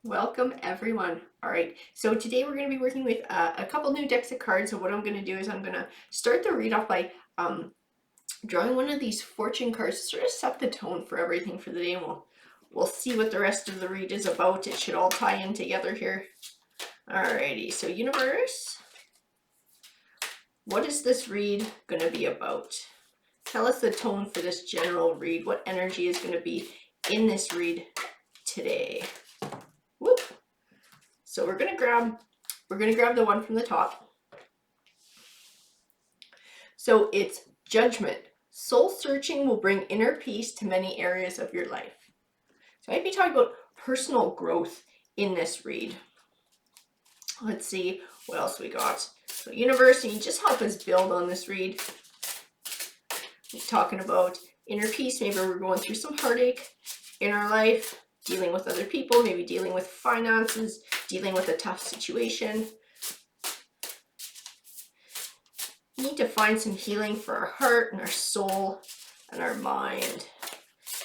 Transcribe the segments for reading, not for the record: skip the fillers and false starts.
Welcome everyone. All right, so today we're going to be working with a couple new decks of cards. So what I'm going to do is I'm going to start the read off by drawing one of these fortune cards to sort of set the tone for everything for the day, and we'll see what the rest of the read is about. It should all tie in together here. Alrighty, so universe, what is this read going to be about? Tell us the tone for this general read. What energy is going to be in this read today? Whoop. So we're gonna grab the one from the top. So it's judgment. Soul searching will bring inner peace to many areas of your life. So I might be talking about personal growth in this read. Let's see what else we got. So universe, you just help us build on this read. We're talking about inner peace. Maybe we're going through some heartache in our life, dealing with other people, maybe dealing with finances, dealing with a tough situation. We need to find some healing for our heart and our soul and our mind.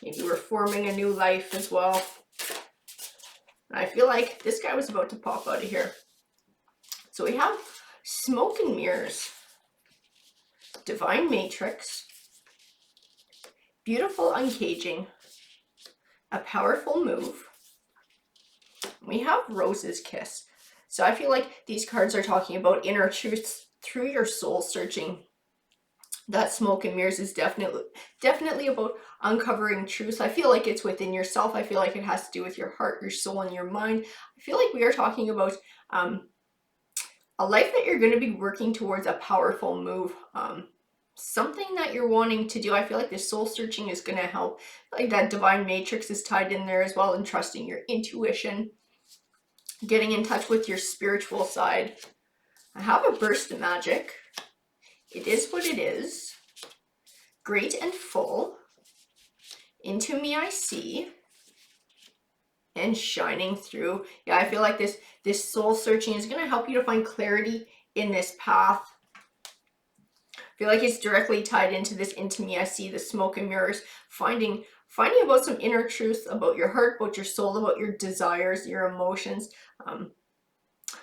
Maybe we're forming a new life as well. And I feel like this guy was about to pop out of here. So we have smoke and mirrors, divine matrix, beautiful uncaging, a powerful move. We have Rose's Kiss. So I feel like these cards are talking about inner truths through your soul searching. That smoke and mirrors is definitely about uncovering truth. I feel like it's within yourself. I feel like it has to do with your heart, your soul, and your mind. I feel like we are talking about a life that you're going to be working towards, a powerful move. Something that you're wanting to do. I feel like the soul searching is going to help. Like that divine matrix is tied in there as well, and trusting your intuition, getting in touch with your spiritual side. I have a burst of magic. It is what it is. Great and full. Into me I see. And shining through. Yeah, I feel like this soul searching is going to help you to find clarity in this path. I feel like it's directly tied into this into me I see, the smoke and mirrors, finding about some inner truth about your heart, about your soul, about your desires, your emotions.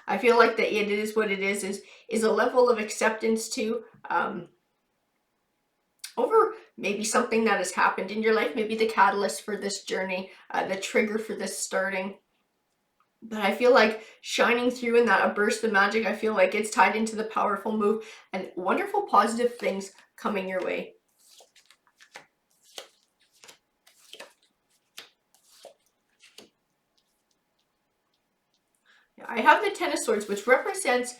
I feel like that it is what it is a level of acceptance too, over maybe something that has happened in your life, maybe the catalyst for this journey, the trigger for this starting. But I feel like shining through in that a burst of magic, I feel like it's tied into the powerful move and wonderful positive things coming your way. I have the Ten of Swords, which represents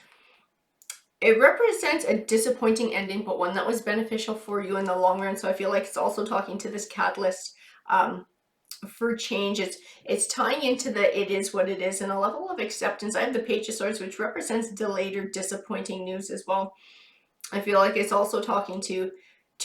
a disappointing ending, but one that was beneficial for you in the long run. So I feel like it's also talking to this catalyst for change. It's tying into the it is what it is and a level of acceptance. I have the Page of Swords, which represents delayed or disappointing news as well. I feel like it's also talking to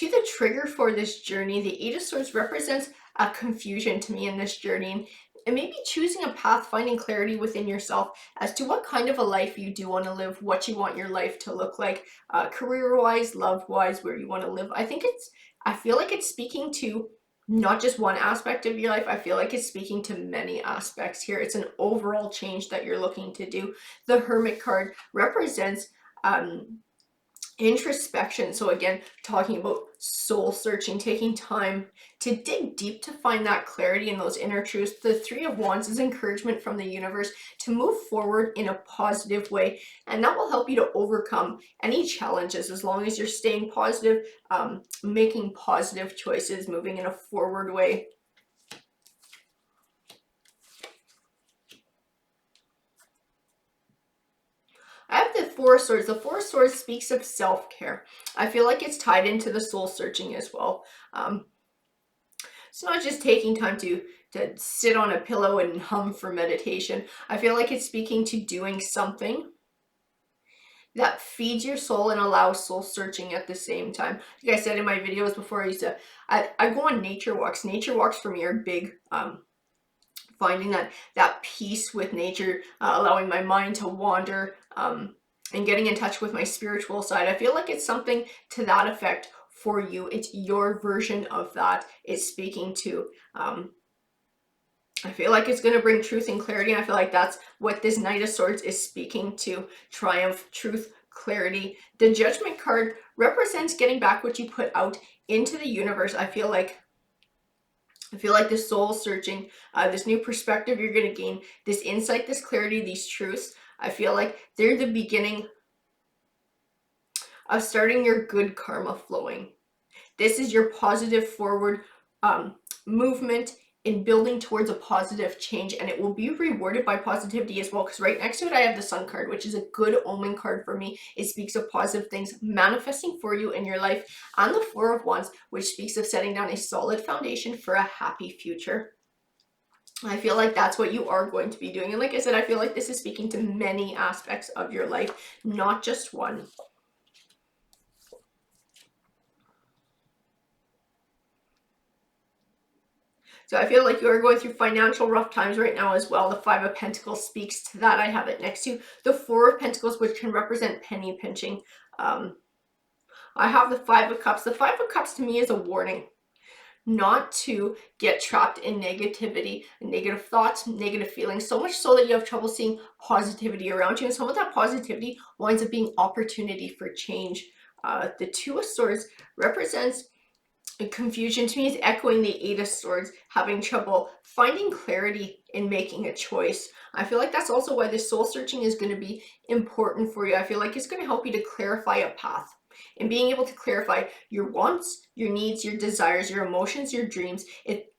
the trigger for this journey. The Eight of Swords represents a confusion to me in this journey, and maybe choosing a path, finding clarity within yourself as to what kind of a life you do want to live, what you want your life to look like, career-wise, love-wise, where you want to live. I feel like it's speaking to not just one aspect of your life. I feel like it's speaking to many aspects here. It's an overall change that you're looking to do. The Hermit card represents introspection. So again, talking about soul searching, taking time to dig deep to find that clarity and those inner truths. The Three of Wands is encouragement from the universe to move forward in a positive way, and that will help you to overcome any challenges as long as you're staying positive, making positive choices, moving in a forward way. I have the Four of Swords. The Four of Swords speaks of self-care. I feel like it's tied into the soul searching as well. It's not just taking time to sit on a pillow and hum for meditation. I feel like it's speaking to doing something that feeds your soul and allows soul searching at the same time. Like I said in my videos before, I go on nature walks. Nature walks for me are big. Finding that peace with nature, allowing my mind to wander, and getting in touch with my spiritual side. I feel like it's something to that effect for you. It's your version of that. It's speaking to I feel like it's going to bring truth and clarity. And I feel like that's what this Knight of Swords is speaking to. Triumph, truth, clarity. The Judgment card represents getting back what you put out into the universe. I feel like this soul searching, this new perspective you're going to gain, this insight, this clarity, these truths, I feel like they're the beginning of starting your good karma flowing. This is your positive forward movement in building towards a positive change, and it will be rewarded by positivity as well, because right next to it I have the Sun card, which is a good omen card for me. It speaks of positive things manifesting for you in your life, and the Four of Wands, which speaks of setting down a solid foundation for a happy future. I feel like that's what you are going to be doing, and like I said, I feel like this is speaking to many aspects of your life, not just one. So I feel like you are going through financial rough times right now as well. The Five of Pentacles speaks to that. I have it next to the Four of Pentacles, which can represent penny pinching. I have the Five of Cups. The Five of Cups to me is a warning not to get trapped in negativity, negative thoughts, negative feelings, so much so that you have trouble seeing positivity around you. And some of that positivity winds up being opportunity for change. The Two of Swords represents confusion. To me is echoing the Eight of Swords, having trouble finding clarity in making a choice. I feel like that's also why this soul searching is going to be important for you. I feel like it's going to help you to clarify a path, and being able to clarify your wants, your needs, your desires, your emotions, your dreams.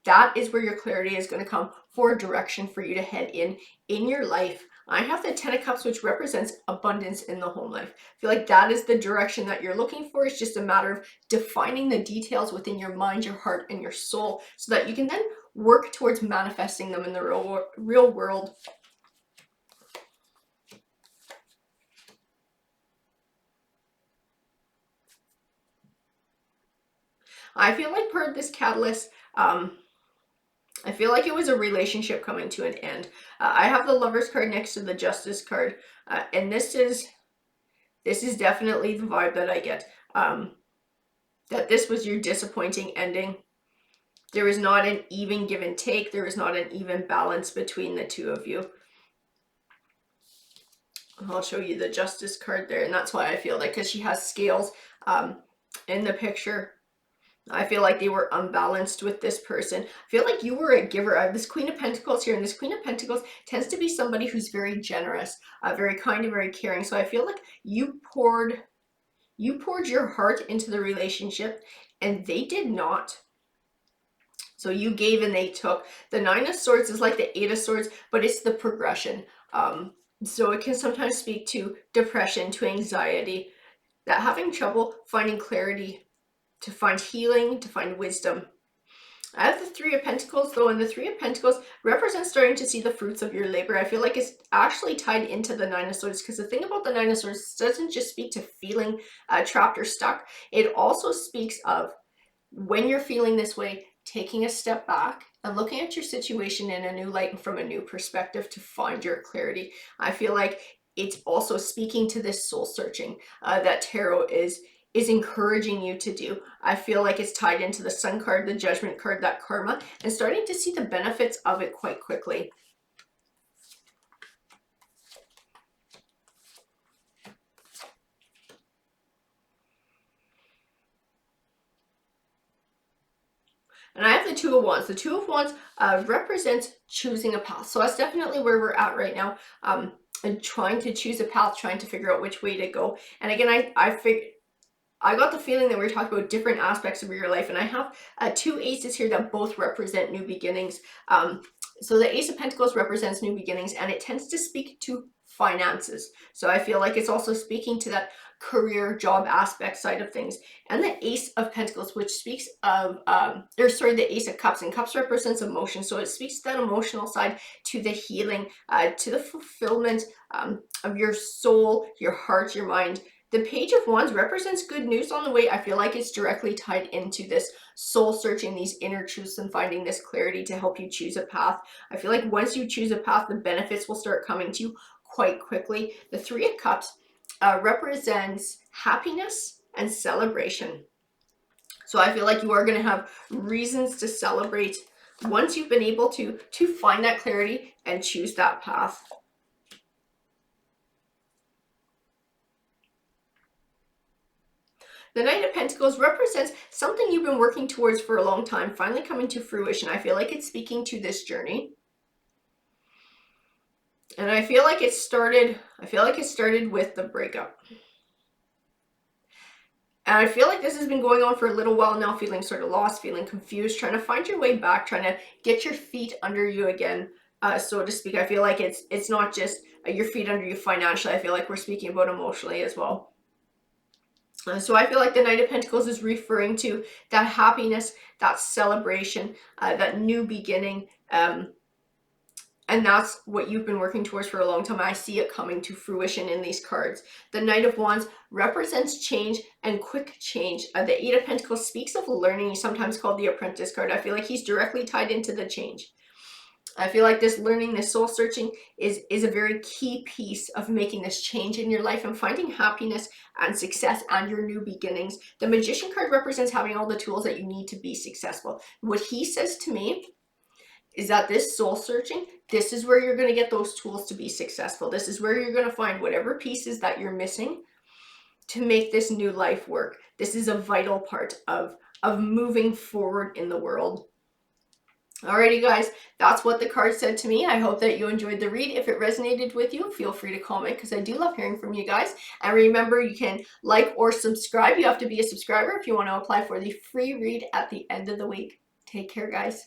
That is where your clarity is going to come for a direction for you to head in your life. I have the Ten of Cups, which represents abundance in the home life. I feel like that is the direction that you're looking for. It's just a matter of defining the details within your mind, your heart, and your soul, so that you can then work towards manifesting them in the real world. I feel like part of this catalyst, I feel like it was a relationship coming to an end. I have the Lovers card next to the Justice card, and this is definitely the vibe that I get. That this was your disappointing ending. There was not an even give and take. There was not an even balance between the two of you. I'll show you the Justice card there, and that's why I feel like, because she has scales in the picture, I feel like they were unbalanced with this person. I feel like you were a giver. I have this Queen of Pentacles here, and this Queen of Pentacles tends to be somebody who's very generous, very kind and very caring. So I feel like you poured your heart into the relationship, and they did not. So you gave and they took. The Nine of Swords is like the Eight of Swords, but it's the progression. So it can sometimes speak to depression, to anxiety, that having trouble finding clarity, to find healing, to find wisdom. I have the Three of Pentacles though, and the Three of Pentacles represents starting to see the fruits of your labor. I feel like it's actually tied into the Nine of Swords, because the thing about the Nine of Swords doesn't just speak to feeling trapped or stuck. It also speaks of, when you're feeling this way, taking a step back and looking at your situation in a new light and from a new perspective to find your clarity. I feel like it's also speaking to this soul searching that tarot is encouraging you to do. I feel like it's tied into the Sun card, the Judgment card, that karma, and starting to see the benefits of it quite quickly. And I have the Two of Wands. The Two of Wands represents choosing a path. So that's definitely where we're at right now. And trying to choose a path, trying to figure out which way to go. And again, I got the feeling that we were talking about different aspects of your life, and I have two aces here that both represent new beginnings. So the Ace of Pentacles represents new beginnings, and it tends to speak to finances. So I feel like it's also speaking to that career, job aspect side of things. And the Ace of Pentacles, which speaks of, the Ace of Cups, and Cups represents emotion. So it speaks to that emotional side, to the healing, to the fulfillment of your soul, your heart, your mind. The Page of Wands represents good news on the way. I feel like it's directly tied into this soul searching, these inner truths, and finding this clarity to help you choose a path. I feel like once you choose a path, the benefits will start coming to you quite quickly. The Three of Cups represents happiness and celebration. So I feel like you are going to have reasons to celebrate once you've been able to find that clarity and choose that path. The Knight of Pentacles represents something you've been working towards for a long time, finally coming to fruition. I feel like it's speaking to this journey. And I feel like it started with the breakup. And I feel like this has been going on for a little while now, feeling sort of lost, feeling confused, trying to find your way back, trying to get your feet under you again, so to speak. I feel like it's not just your feet under you financially. I feel like we're speaking about emotionally as well. So I feel like the Knight of Pentacles is referring to that happiness, that celebration, that new beginning. And that's what you've been working towards for a long time. I see it coming to fruition in these cards. The Knight of Wands represents change and quick change. The Eight of Pentacles speaks of learning. He's sometimes called the Apprentice card. I feel like he's directly tied into the change. I feel like this learning, this soul searching is a very key piece of making this change in your life and finding happiness and success and your new beginnings. The Magician card represents having all the tools that you need to be successful. What he says to me is that this soul searching, this is where you're going to get those tools to be successful. This is where you're going to find whatever pieces that you're missing to make this new life work. This is a vital part of moving forward in the world. Alrighty guys, that's what the card said to me. I hope that you enjoyed the read. If it resonated with you, feel free to comment because I do love hearing from you guys. And remember, you can like or subscribe. You have to be a subscriber if you want to apply for the free read at the end of the week. Take care, guys.